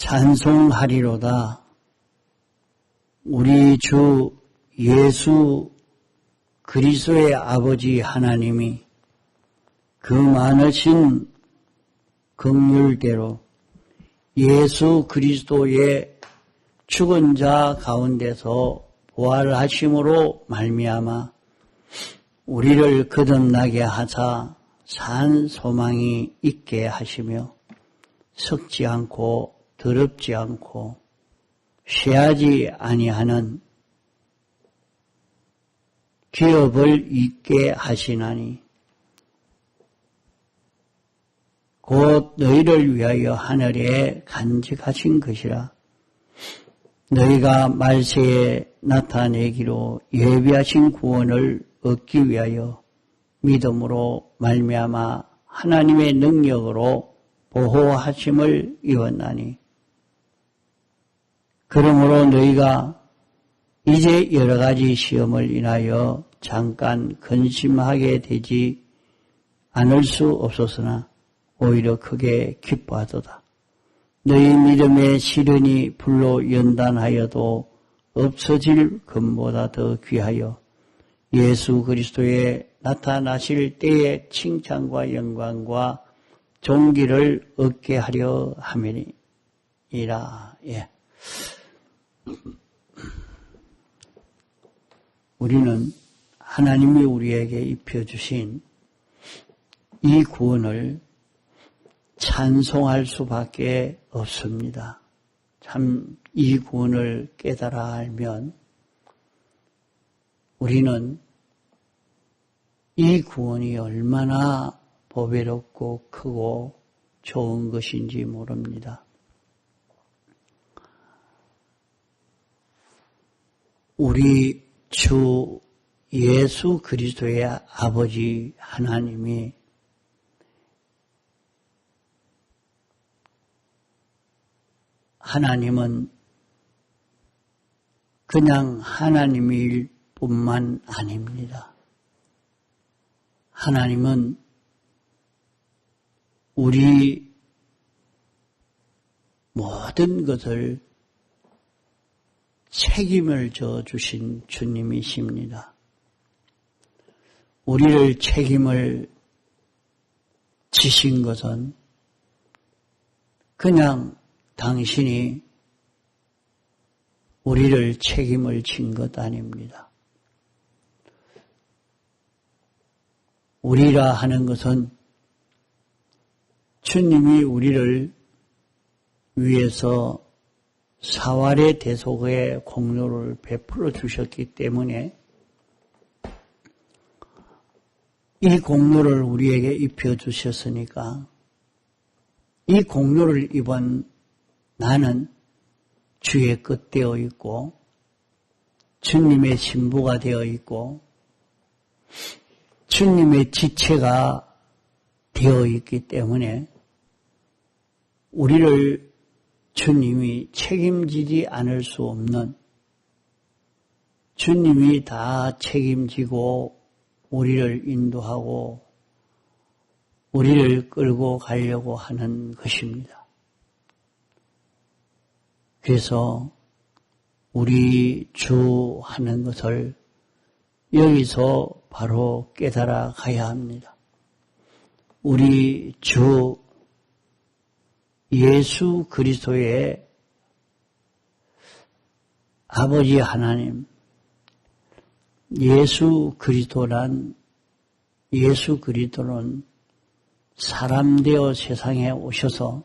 찬송하리로다. 우리 주 예수 그리스도의 아버지 하나님이 그 많으신 긍휼대로 예수 그리스도의 죽은 자 가운데서 부활하심으로 말미암아 우리를 거듭나게 하사 산 소망이 있게 하시며 썩지 않고 더럽지 않고 쇠하지 아니하는 기업을 있게 하시나니 곧 너희를 위하여 하늘에 간직하신 것이라. 너희가 말세에 나타내기로 예비하신 구원을 얻기 위하여 믿음으로 말미암아 하나님의 능력으로 보호하심을 입었나니 그러므로 너희가 이제 여러 가지 시험을 인하여 잠깐 근심하게 되지 않을 수 없었으나 오히려 크게 기뻐하도다. 너희 믿음의 시련이 불로 연단하여도 없어질 금보다 더 귀하여 예수 그리스도의 나타나실 때의 칭찬과 영광과 존귀를 얻게 하려 함이니라. 예. 우리는 하나님이 우리에게 입혀주신 이 구원을 찬송할 수밖에 없습니다. 참 이 구원을 깨달아 알면 우리는 이 구원이 얼마나 보배롭고 크고 좋은 것인지 모릅니다. 우리 주 예수 그리스도의 아버지 하나님이 하나님은 그냥 하나님일 뿐만 아닙니다. 하나님은 우리 모든 것을 책임을 져 주신 주님이십니다. 우리를 책임을 지신 것은 그냥 당신이 우리를 책임을 진 것 아닙니다. 우리라 하는 것은 주님이 우리를 위해서 사활의 대속의 공로를 베풀어 주셨기 때문에 이 공로를 우리에게 입혀 주셨으니까 이 공로를 입은 나는 주의 끝 되어 있고 주님의 신부가 되어 있고 주님의 지체가 되어 있기 때문에 우리를 주님이 책임지지 않을 수 없는 주님이 다 책임지고 우리를 인도하고 우리를 끌고 가려고 하는 것입니다. 그래서 우리 주 하는 것을 여기서 바로 깨달아 가야 합니다. 우리 주 예수 그리스도의 아버지 하나님, 예수 그리스도는 사람 되어 세상에 오셔서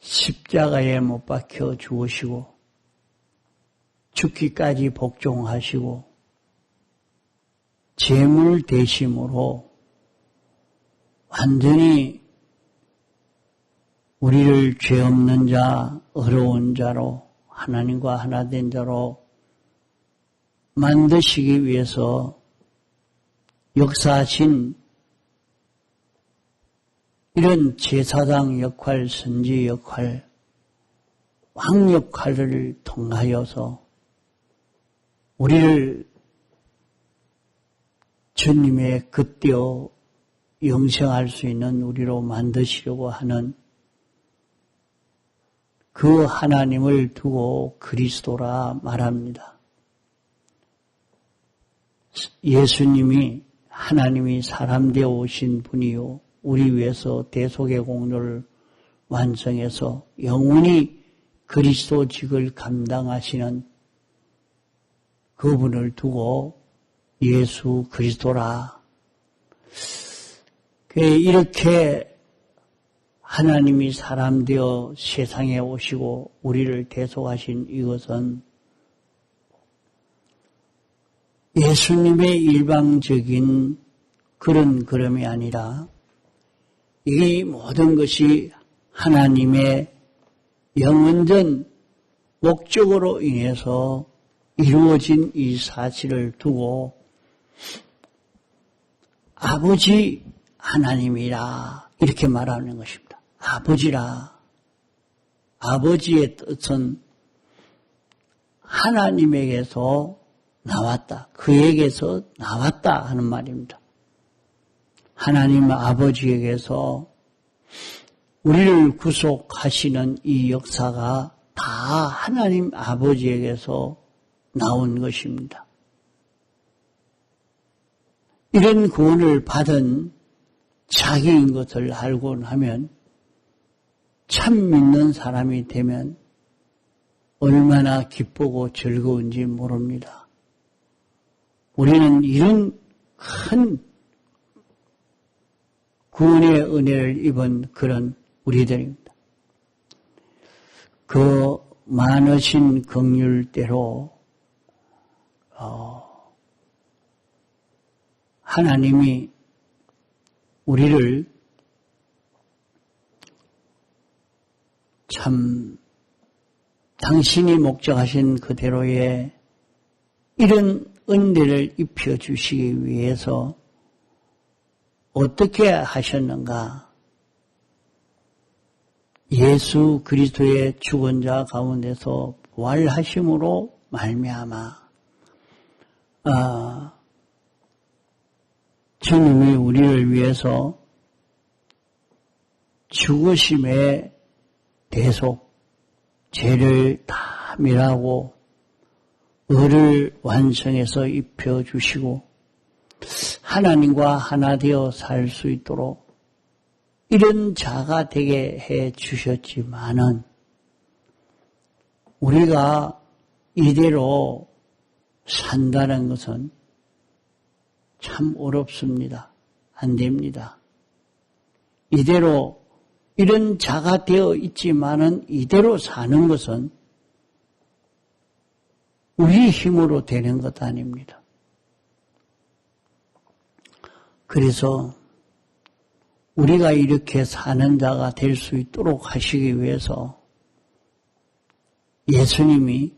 십자가에 못 박혀 죽으시고 죽기까지 복종하시고 제물 대심으로 완전히 우리를 죄 없는 자, 어려운 자로 하나님과 하나 된 자로 만드시기 위해서 역사하신 이런 제사장 역할, 선지 역할, 왕 역할을 통하여서 우리를 주님의 겉되어 영생할 수 있는 우리로 만드시려고 하는 그 하나님을 두고 그리스도라 말합니다. 예수님이 하나님이 사람 되어 오신 분이요 우리 위해서 대속의 공로를 완성해서 영원히 그리스도직을 감당하시는 그분을 두고 예수 그리스도라. 이렇게 하나님이 사람 되어 세상에 오시고 우리를 대속하신 이것은 예수님의 일방적인 그런 걸음이 아니라 이 모든 것이 하나님의 영원전 목적으로 인해서 이루어진 이 사실을 두고 아버지 하나님이라 이렇게 말하는 것입니다. 아버지라. 아버지의 뜻은 하나님에게서 나왔다. 그에게서 나왔다 하는 말입니다. 하나님 아버지에게서 우리를 구속하시는 이 역사가 다 하나님 아버지에게서 나온 것입니다. 이런 구원을 받은 자기인 것을 알고 나면 참 믿는 사람이 되면 얼마나 기쁘고 즐거운지 모릅니다. 우리는 이런 큰 구원의 은혜를 입은 그런 우리들입니다. 그 많으신 긍휼대로 하나님이 우리를 참 당신이 목적하신 그대로의 이런 은혜를 입혀주시기 위해서 어떻게 하셨는가? 예수 그리스도의 죽은 자 가운데서 부활하심으로 말미암아 주님이 우리를 위해서 죽으심의 대속, 죄를 다 멸하고 의를 완성해서 입혀주시고 하나님과 하나 되어 살 수 있도록 이런 자가 되게 해 주셨지만은 우리가 이대로 산다는 것은 참 어렵습니다. 안 됩니다. 이대로 이런 자가 되어 있지만은 이대로 사는 것은 우리 힘으로 되는 것 아닙니다. 그래서 우리가 이렇게 사는 자가 될 수 있도록 하시기 위해서 예수님이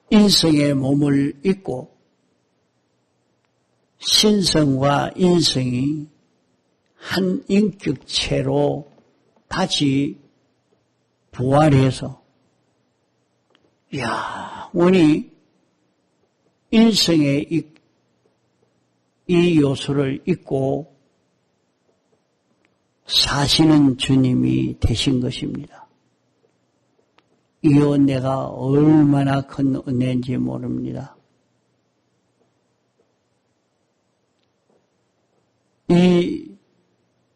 인성의 몸을 입고 신성과 인성이 한 인격체로 다시 부활해서 영원히 인성의 이 요소를 잊고 사시는 주님이 되신 것입니다. 이 은혜가 얼마나 큰 은혜인지 모릅니다. 이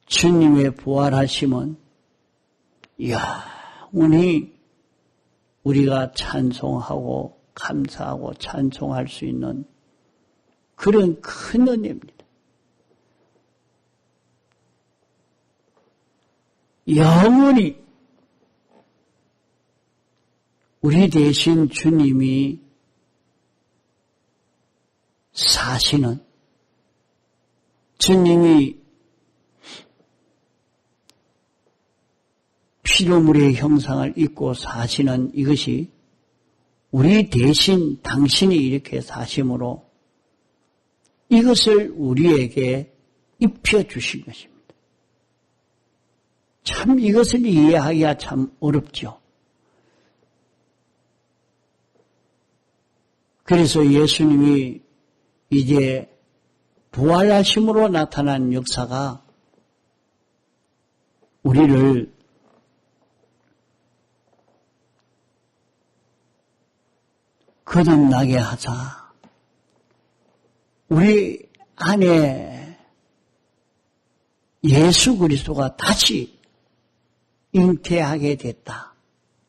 주님의 부활하심은 영원히 우리가 찬송하고 감사하고 찬송할 수 있는 그런 큰 은혜입니다. 영원히 우리 대신 주님이 사시는, 주님이 피조물의 형상을 입고 사시는 이것이 우리 대신 당신이 이렇게 사심으로 이것을 우리에게 입혀주신 것입니다. 참 이것을 이해하기가 참 어렵죠. 그래서 예수님이 이제 부활하심으로 나타난 역사가 우리를 거듭나게 하자. 우리 안에 예수 그리스도가 다시 잉태하게 됐다.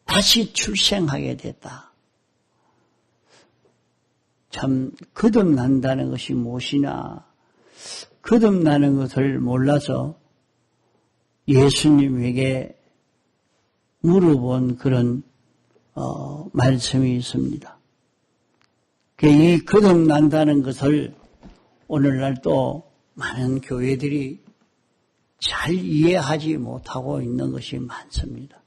다시 출생하게 됐다. 참 거듭난다는 것이 무엇이나 거듭나는 것을 몰라서 예수님에게 물어본 그런 말씀이 있습니다. 이 거듭난다는 것을 오늘날 또 많은 교회들이 잘 이해하지 못하고 있는 것이 많습니다.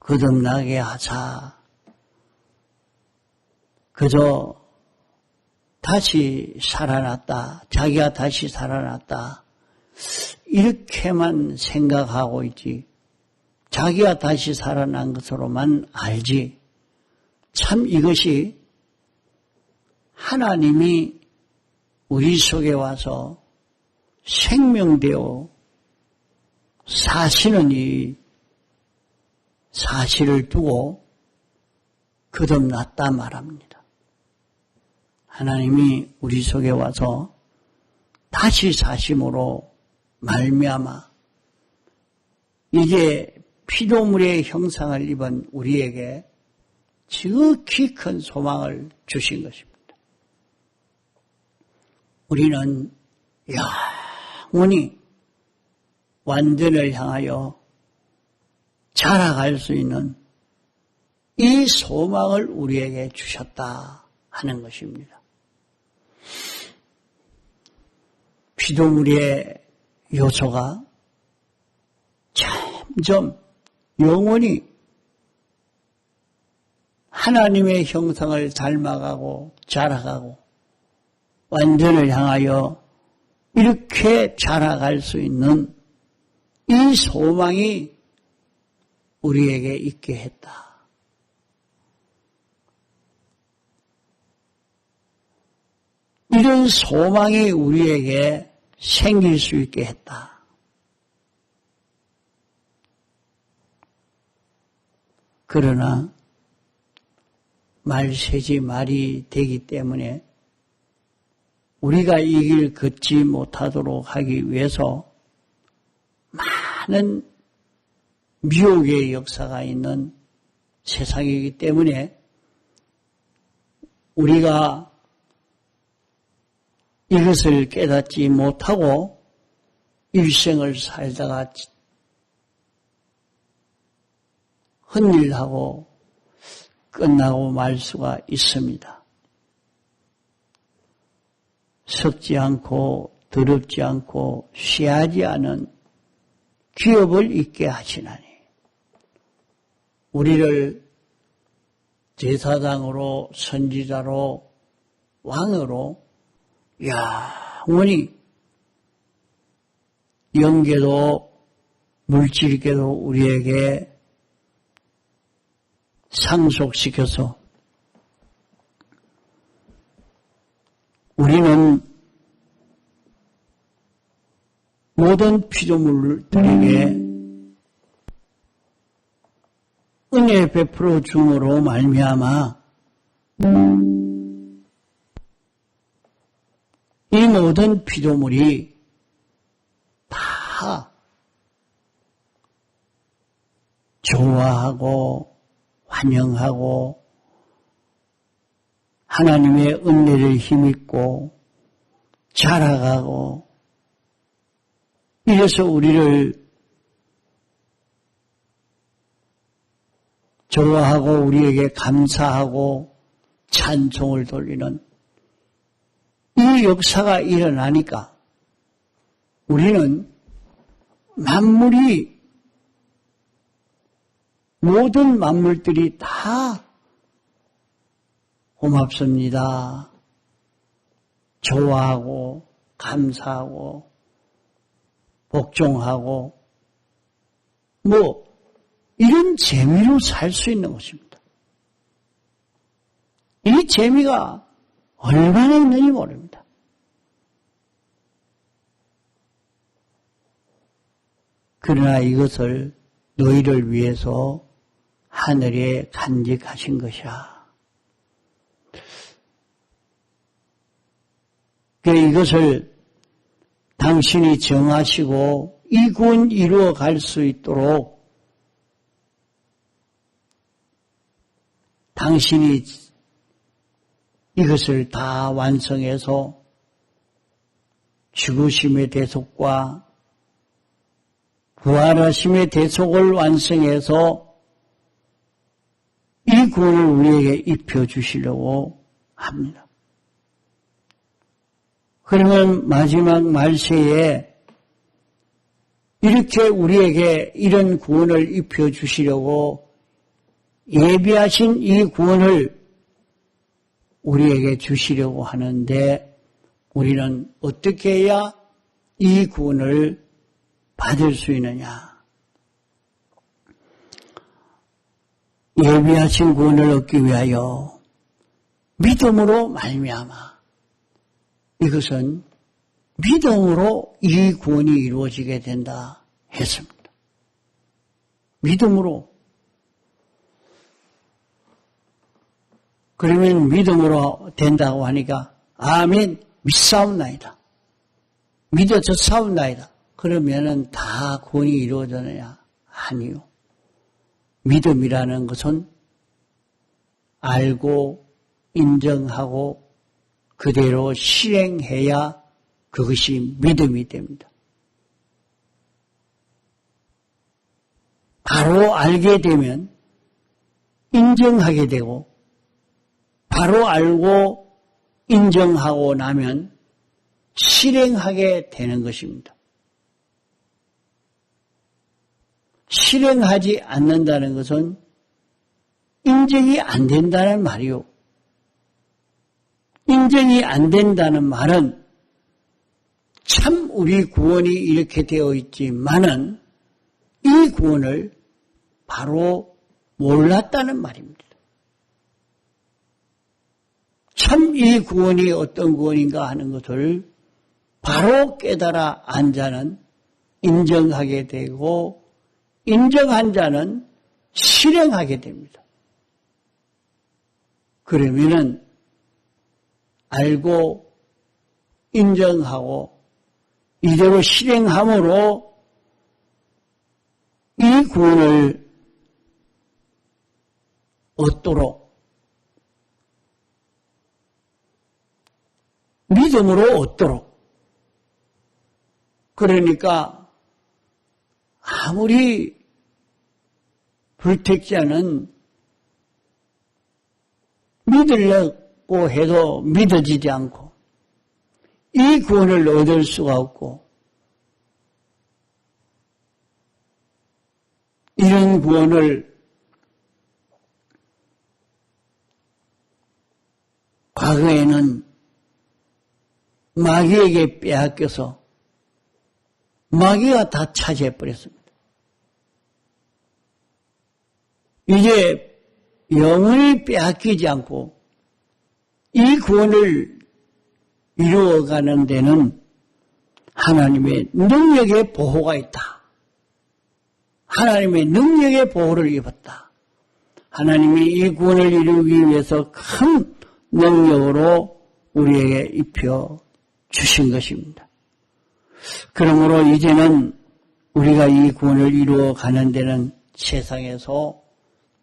거듭나게 하자. 그저 다시 살아났다. 자기가 다시 살아났다. 이렇게만 생각하고 있지. 자기가 다시 살아난 것으로만 알지. 참 이것이 하나님이 우리 속에 와서 생명되어 사시는 이 사실을 두고 거듭났다 말합니다. 하나님이 우리 속에 와서 다시 사심으로 말미암아 이제 피조물의 형상을 입은 우리에게 지극히 큰 소망을 주신 것입니다. 우리는 영원히 완전을 향하여 자라갈 수 있는 이 소망을 우리에게 주셨다 하는 것입니다. 피조물의 요소가 점점 영원히 하나님의 형상을 닮아가고 자라가고 완전을 향하여 이렇게 자라갈 수 있는 이 소망이 우리에게 있게 했다. 이런 소망이 우리에게 생길 수 있게 했다. 그러나 말세지 말이 되기 때문에 우리가 이 길 걷지 못하도록 하기 위해서 많은 미혹의 역사가 있는 세상이기 때문에 우리가 이것을 깨닫지 못하고 일생을 살다가 헛일하고 끝나고 말 수가 있습니다. 썩지 않고 더럽지 않고 쉬하지 않은 기업을 있게 하시나니 우리를 제사장으로 선지자로 왕으로 영원히 영계도 물질계도 우리에게 상속시켜서 우리는 모든 피조물들에게 은혜 베풀어 줌으로 말미암아 이 모든 피조물이 다 좋아하고 환영하고 하나님의 은혜를 힘입고 자라가고 이래서 우리를 좋아하고 우리에게 감사하고 찬송을 돌리는 이 역사가 일어나니까 우리는 만물이 모든 만물들이 다 고맙습니다. 좋아하고 감사하고 복종하고 이런 재미로 살 수 있는 것입니다. 이 재미가 얼마나 있는지 모릅니다. 그러나 이것을 너희를 위해서 하늘에 간직하신 것이야. 이것을 당신이 정하시고 이 구원 이루어 갈 수 있도록 당신이 이것을 다 완성해서 죽으심의 대속과 부활하심의 대속을 완성해서 이 구원을 우리에게 입혀주시려고 합니다. 그러면 마지막 말세에 이렇게 우리에게 이런 구원을 입혀주시려고 예비하신 이 구원을 우리에게 주시려고 하는데 우리는 어떻게 해야 이 구원을 받을 수 있느냐? 예비하신 구원을 얻기 위하여 믿음으로 말미암아. 이것은 믿음으로 이 구원이 이루어지게 된다 했습니다. 믿음으로. 그러면 믿음으로 된다고 하니까 아멘 믿사옵나이다. 믿어서 사옵나이다. 그러면은 다 구원이 이루어지느냐? 아니요. 믿음이라는 것은 알고 인정하고 그대로 실행해야 그것이 믿음이 됩니다. 바로 알게 되면 인정하게 되고 바로 알고 인정하고 나면 실행하게 되는 것입니다. 실행하지 않는다는 것은 인정이 안 된다는 말이요. 인정이 안 된다는 말은 참 우리 구원이 이렇게 되어 있지만은 이 구원을 바로 몰랐다는 말입니다. 참 이 구원이 어떤 구원인가 하는 것을 바로 깨달아 안 자는 인정하게 되고 인정한 자는 실행하게 됩니다. 그러면은 알고 인정하고 이대로 실행함으로 이 구원을 얻도록 믿음으로 얻도록 그러니까 아무리 불택자는 믿으려고 해도 믿어지지 않고 이 구원을 얻을 수가 없고 이런 구원을 과거에는 마귀에게 빼앗겨서 마귀가 다 차지해버렸습니다. 이제 영원히 빼앗기지 않고 이 구원을 이루어가는 데는 하나님의 능력의 보호가 있다. 하나님의 능력의 보호를 입었다. 하나님이 이 구원을 이루기 위해서 큰 능력으로 우리에게 입혀 주신 것입니다. 그러므로 이제는 우리가 이 구원을 이루어가는 데는 세상에서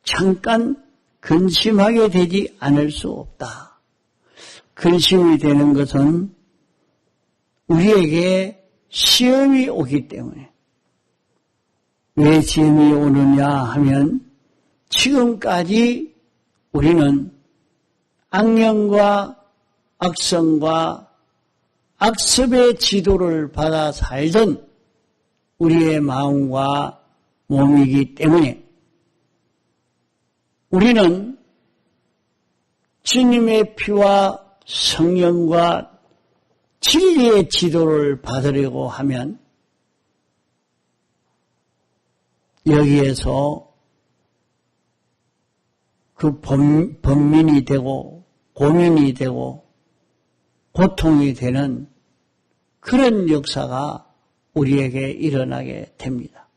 잠깐 근심하게 되지 않을 수 없다. 근심이 되는 것은 우리에게 시험이 오기 때문에 왜 시험이 오느냐 하면 지금까지 우리는 악령과 악성과 악습의 지도를 받아 살던 우리의 마음과 몸이기 때문에 우리는 주님의 피와 성령과 진리의 지도를 받으려고 하면 여기에서 그 범민이 되고 고민이 되고 고통이 되는 그런 역사가 우리에게 일어나게 됩니다.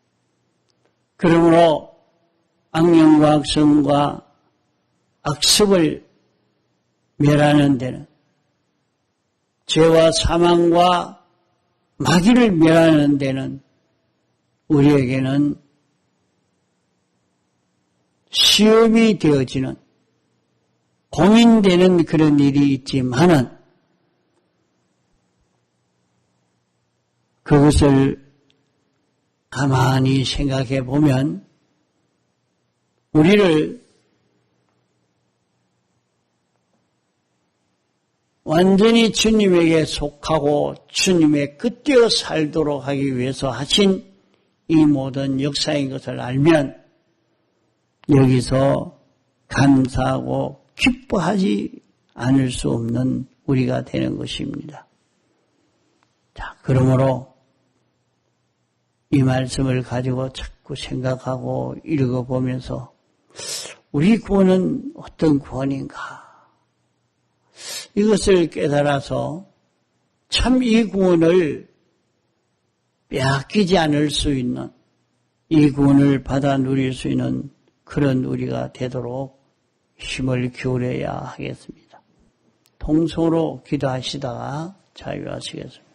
그러므로 악령과 악성과 악습을 멸하는 데는, 죄와 사망과 마귀를 멸하는 데는 우리에게는 시험이 되어지는, 고민되는 그런 일이 있지만은 그것을 가만히 생각해 보면 우리를 완전히 주님에게 속하고 주님의 끄트여 살도록 하기 위해서 하신 이 모든 역사인 것을 알면 여기서 감사하고 기뻐하지 않을 수 없는 우리가 되는 것입니다. 자, 그러므로 이 말씀을 가지고 자꾸 생각하고 읽어보면서 우리 구원은 어떤 구원인가? 이것을 깨달아서 참 이 구원을 빼앗기지 않을 수 있는, 이 구원을 받아 누릴 수 있는 그런 우리가 되도록 힘을 기울여야 하겠습니다. 통성으로 기도하시다가 자유하시겠습니다.